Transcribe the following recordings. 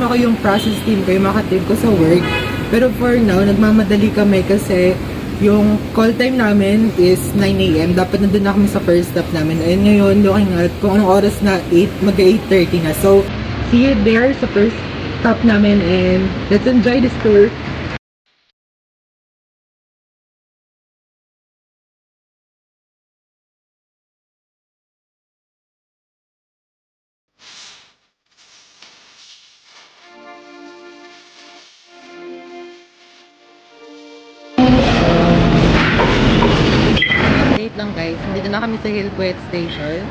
kasama ko yung process team ko, yung mga team ko sa work. Pero for now, nagmamadali kami kasi yung call time namin is 9 AM. Dapat nandun na kami sa first stop namin. Ayun ngayon, looking at kung anong oras na 8, mag-8:30 na. So, see you there sa first stop namin and let's enjoy this tour. Update lang guys, dito na kami sa Hillquet Station.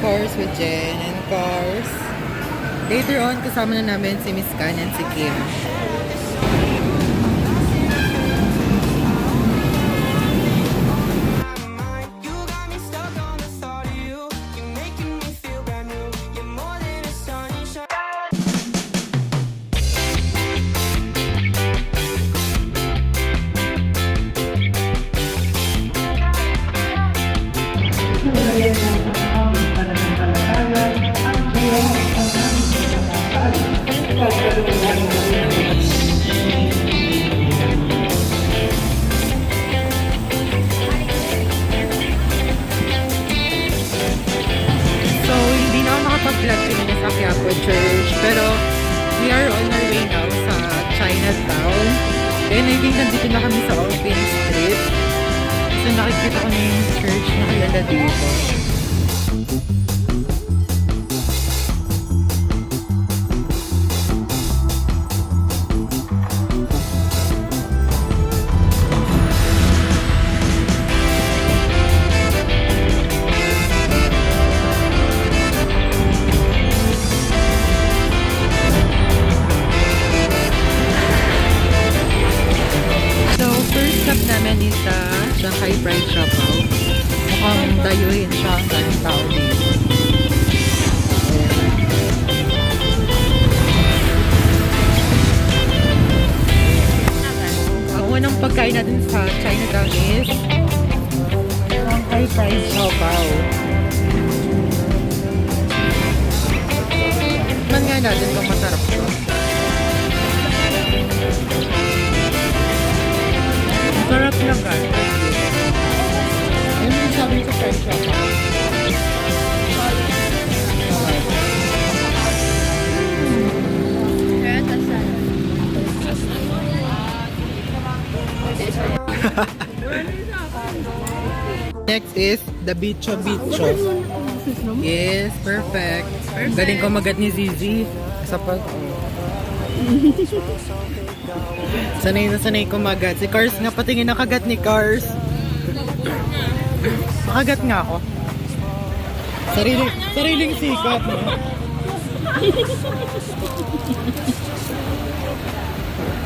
Cars with Jen and cars. Later on, kasama na namin si Miss Kan and si Kim. So, hindi na ako nakapag-vlog kanina sa Quiapo Church. Pero, we are on our way now sa Chinatown. And I think nandito na kami sa Open Street. So, nakikita ko na yung church na kilala dito. Namin is sa Shanghai Fried Siopaw. Mukhang dayuhin siya ang daming tao dito. Ang unang pagkain natin sa Chinatown is Shanghai Fried Siopaw. Man nga natin kung masarap ito. Sarap na guys. Ano yung sabi sa fried siopaw? Next is the bicho bicho. Yes, perfect. Galing ko magat ni Zizi. Sa pag... Sanay na sanay kumagat. Si Cars nga patingin na kagat ni Cars. Makagat nga ako. Sariling sikat. No?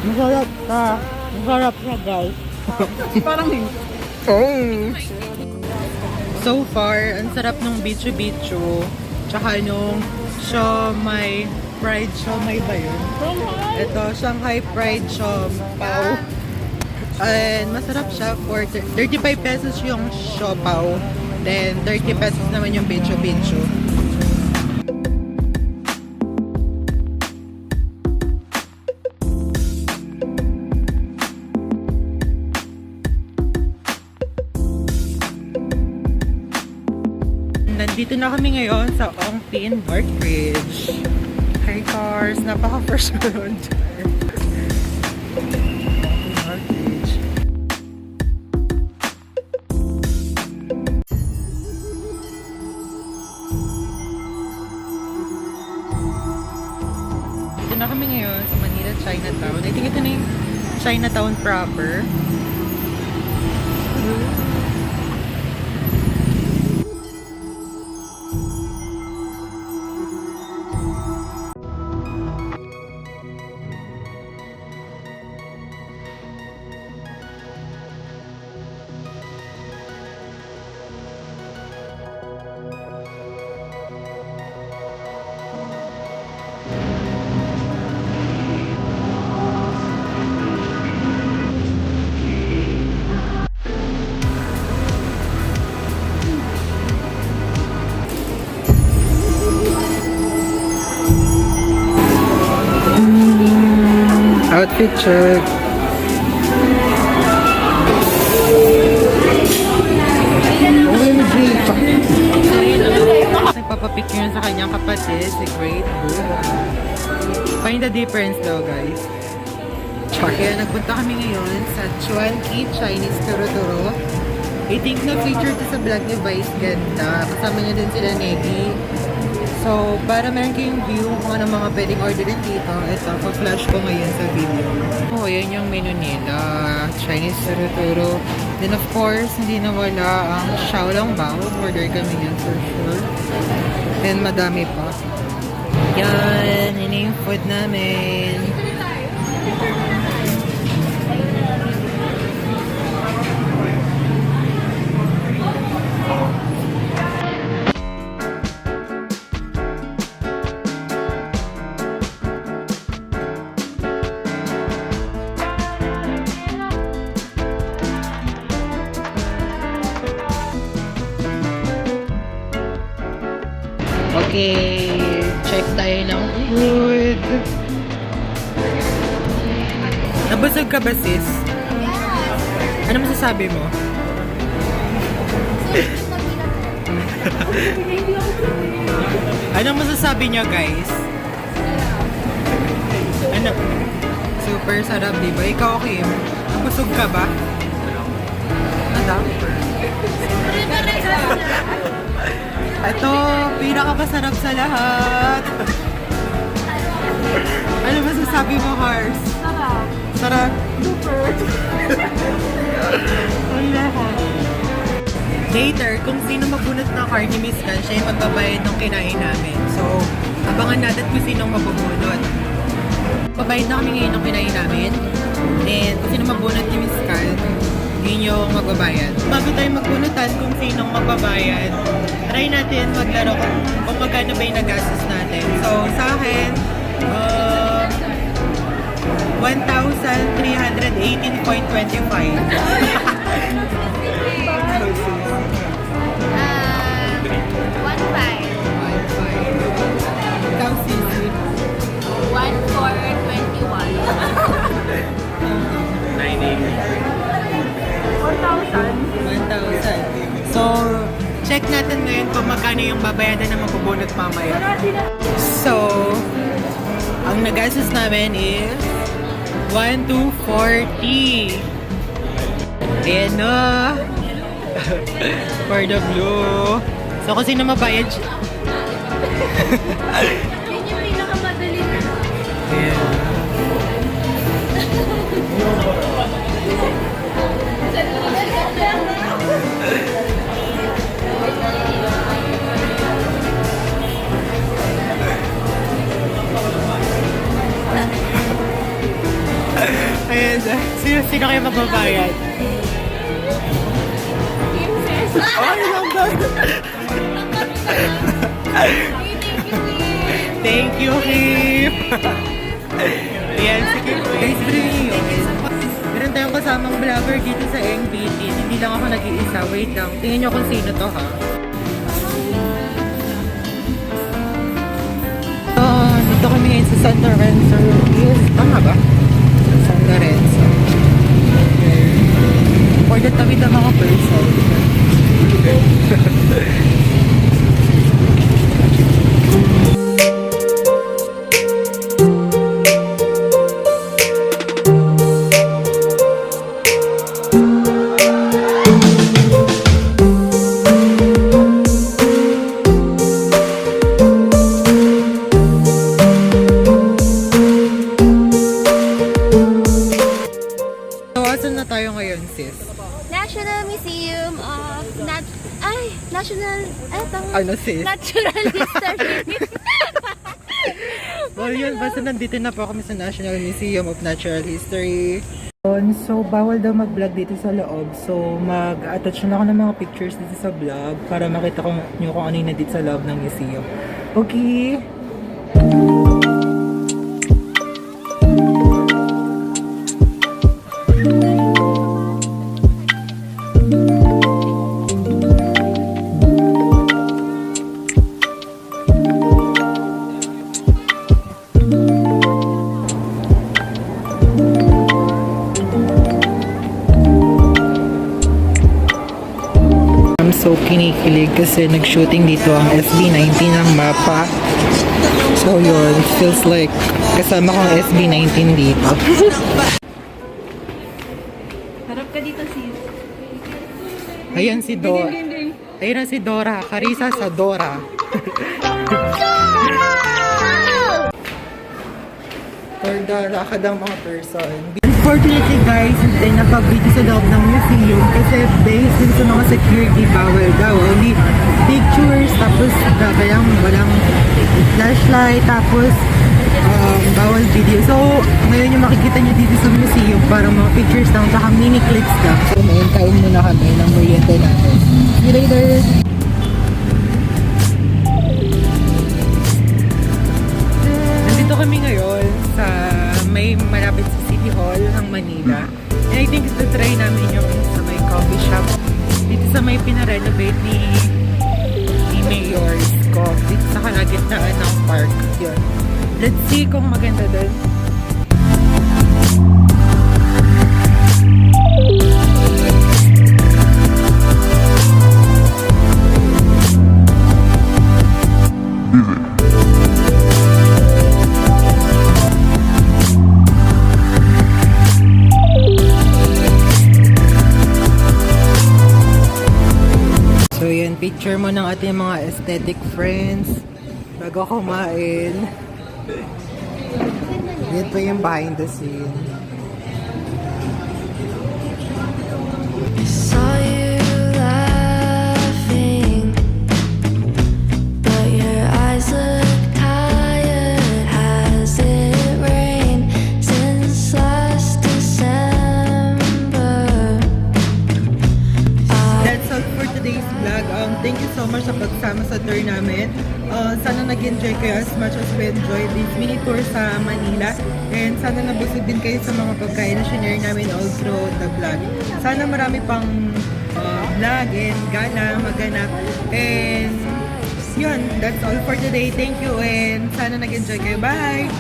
Masarap ka. Masarap ka guys. Parang So far, ang sarap ng bicho-bicho. Tsaka nung siomai. Fried siomai ba yun? Ito, Shanghai Fried Siopaw. And masarap siya for 35 pesos yung siopaw. Then 30 pesos naman yung bicho-bicho. Nandito na kami ngayon sa Ongpin North Bridge. Hi Cars, napaka-first ko nun dyan. North Bridge. Dito na kami ngayon sa Manila Chinatown. I think ito na yung Chinatown proper. Outfit check. OMG! Nagpapapicture sa kanyang kapatid, si Great Boo. Find the difference daw, guys. Kaya nagpunta kami ngayon sa Chuanqi Chinese Turo-Turo. I think na-feature to sa vlog ni Vice Ganda. Kasama niya din sila Negi. So, para meron kayong view kung ano mga pwedeng orderin dito, ito, pa-flash ko ngayon sa video. Oh, yan yung menu nila. Chinese Turo-Turo. Then of course, hindi nawala ang Xiaolongbao. Order kami yan for sure. And madami pa. Yan, yun yung food namin. Okay, check tayo ng food. Nabusog ka ba, sis? Ano masasabi mo? Ano masasabi niyo, guys? Ano? Super sarap, diba? Ikaw, Kim? Nabusog ka ba? Ano? Ito, pinakamasarap sa lahat. Ano masasabi mo, Hars? Sarap. Sarap? Super. Wala ka. Later, kung sino mabunot ng card ni Miss Kan, siya yung magbabayad ng kinain namin. So, abangan natin kung sinong mabubunot. Pabayad na kami ngayon ng kinain namin. And kung sino mabunot ni Miss Kan, yun yung magbabayad. Bago tayo magbunutan kung sinong magbabayad, try natin maglaro kung magkano ba yung nagastos natin. So, sa akin, 1,318.25. 1,500. Ikaw, Sisi. 1,421. 1,000. So, check natin ngayon kung magkano yung babayadan na mabubunot mamaya. So, ang nagastos namin is 1,240. Ayan na. For the blue. So, kung sino mabayad siya. Yun yung pinakamadali na. Ayan. Ayan. Sino kayo magbabayad? Ay, lang ba? Thank you, Kim. Ayan, sige. Guys, bring meron tayong kasamang vlogger dito sa NBT. Hindi lang ako nag-iisa. Wait lang. Tingnan nyo kung sino to, ha? Dito kami ngayon sa San Lorenzo. Yes, tama ba? San Lorenzo. Okay. For the tawid ng mga person. Asan na tayo ngayon, sis? National Museum of National Ano, sis? Natural History. Well, yun, basta nandito na po kami sa National Museum of Natural History. So, bawal daw mag-vlog dito sa loob. So, mag-attach na ako ng mga pictures dito sa vlog para makita ko nyo kung ano yung nandito sa loob ng museum. Okay? kinikilig kasi nag-shooting dito ang SB19 ng mapa. So yun, it feels like kasama ko ang SB19 dito. Harap ka dito, sis. Ayan si Dora. Ayan na si Dora. Karisa sa Dora. For the lakadang mga person. Unfortunately guys, hindi napag-video sa loob ng museum kasi based din sa mga security bawal daw. Only pictures, tapos kayang walang flashlight, tapos bawal video. So, ngayon yung makikita nyo dito sa museum, parang mga pictures lang, tsaka mini clips lang. So, ngayon kain muna kami ng merienda natin. See you later! Nandito kami ngayon sa may malapit sa City Hall ng Manila. And I think ito try namin yung sa may coffee shop. Dito sa may pinarenovate ni Mayor ko. Dito sa kalagitnaan ng park. Yun. Let's see kung maganda doon. So yan, picture mo ng ating mga aesthetic friends bago kumain. Yan po yung behind the scene. Saw you laughing, but your eyes look tired. Has it rained since last December? That's all for today's vlog. Thank you so much sa pagsama sa tour namin. Sana nag-enjoy kayo as much as we enjoyed this mini tour sa Manila. And sana nabusog din kayo sa mga pagkain na shinare namin all through the vlog. Sana marami pang vlog and gala maganap. And yun, that's all for today. Thank you and sana nag-enjoy kayo. Bye!